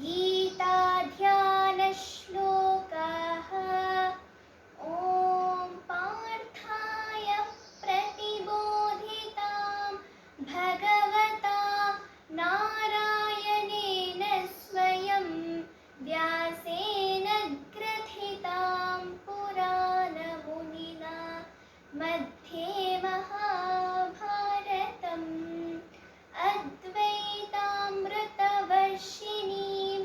गीताध्यानश्लोकाः ॐ पार्थाय प्रतिबोधितां भगवता नारायणेन स्वयं व्यासेन ग्रथितां पुराणमुनिना मध्ये महाभारतम् अद्वैतामृतवर्षिणीं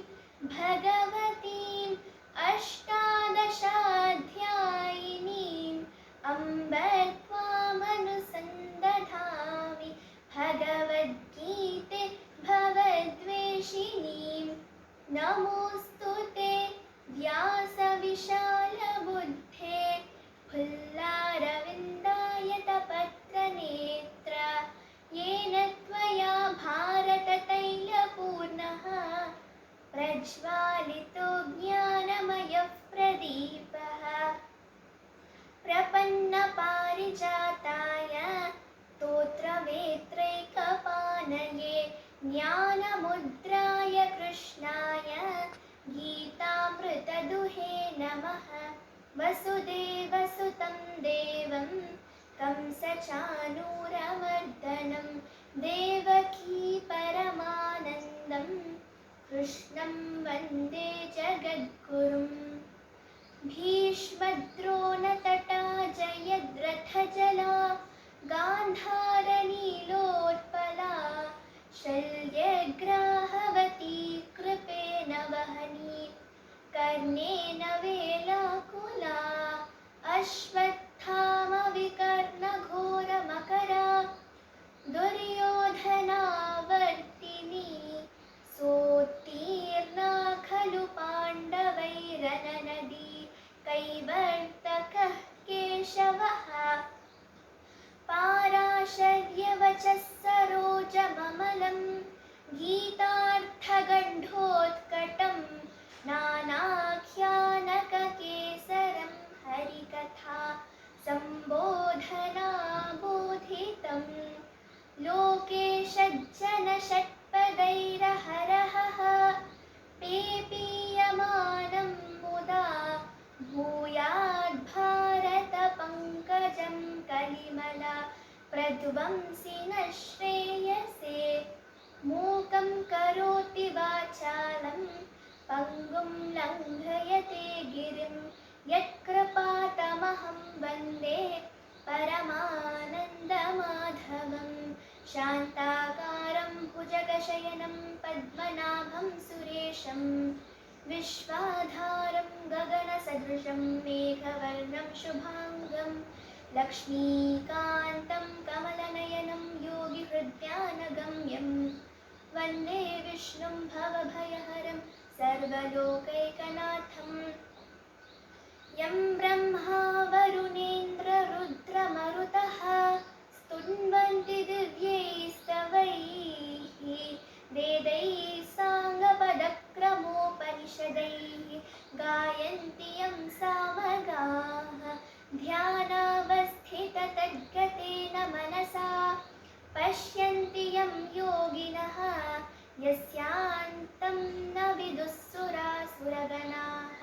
भगवतीम् अष्टादशाध्यायिनीम् अम्ब त्वामनुसन्दधामि भगवद्गीते भवद्वेषिणीं नमोऽस्तु ते व्यासविशालबुद्धे फुल्लारविन्दायतपत्रनेत्र येन त्वया भारततैलपूर्णः प्रज्वालितो ज्ञानमयः प्रदीपः प्रपन्नपारिजाताय स्तोत्रवेत्रैकपाणये ज्ञानमुद्राय कृष्णाय गीतामृतदुहे नमः। वसुदेवसुतं देवं कंसचाणूरमर्दनं देवकी परमानन्दं कृष्णं वन्दे जगद्गुरुम्। भीष्मद्रोणतटा जयद्रथजला गान्धारनीलोत्पला शल्यग्राहवती कृपेण वहनी कर्णेन वेलाकुला अश्वत्थामविकर्णघोरमकरा दुर्योधनावर्तिनी सोत्तीर्णा खलु पाण्डवैरननदी कैवर्तकः केशवः पाराशर्यवचः सरोजममलं गीतार्थगण्डोत्कटं नानाख्यानककेसरं हरिकथा सम्बोधनाबोधितं लोके षज्जनषट्पदैरहरहः पेपीयमानं मुदा भूयाद्भारतपङ्कजं कलिमला प्रध्वंसि न श्रेयसे मूकं करोति वाचालं पङ्गुं लङ्घयते गिरिं यत्कृपातमहं वन्दे परमानन्दमाधवं शान्ताकारं भुजगशयनं पद्मनाभं सुरेशं विश्वाधारं गगनसदृशं मेघवर्णं शुभाङ्गं लक्ष्मीकान्तं कमलनयनं योगिहृद्यानगम्यं वन्दे विष्णुं भवभयहरं सर्वलोकैकनाथं यं ब्रह्मा वरुणेन्द्ररुद्रमरुतः स्तुन्वन्ति दिव्यैस्तवैः वेदैः साङ्गपदक्रमोपनिषदैः गायन्ति यं सामगाः ध्यानावस्थिततद्गतेन मनसा पश्यन्ति यं योगिनः यस्यान्तं न विदुःसुरासुरगणाः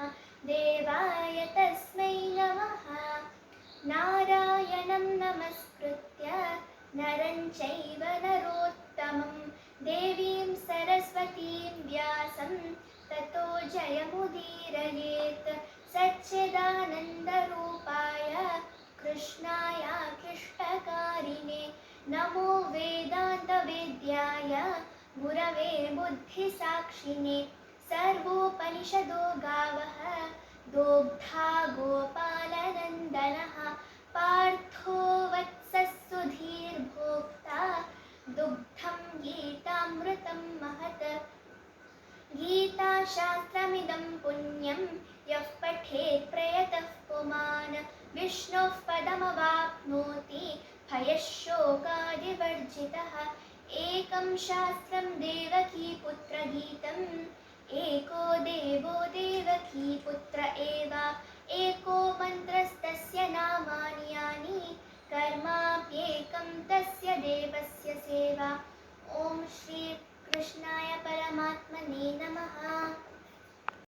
देवाय तस्मै नमः। नारायणं नमस्कृत्य नरं चैव नरोत्तमं देवीं सरस्वतीं व्यासं ततो जयमुदीरयेत् सच्चिदानन्दरूपाय कृष्णायाखिष्टकारिणे नमो वेदान्तवेद्याय गुरवे बुद्धिसाक्षिणे सर्वोपनिषदो गावः दोग्धा गोपालनन्दनः पार्थो वत्सः सुधीर्भोक्ता दुग्धं गीतामृतं महत् गीताशास्त्रमिदं पुण्यं यः पठेत् प्रयतः पुमान् विष्णोः पदमवाप्नोति भयशोकादिवर्जितः एकं शास्त्रं देवकीपुत्रगीतम् एको देवो देवकीपुत्र एव एको मन्त्रस्तस्य नामानि यानि कर्माप्येकं तस्य देवस्य सेवा। ॐ श्री कृष्णाय परम परमात्मने नमः।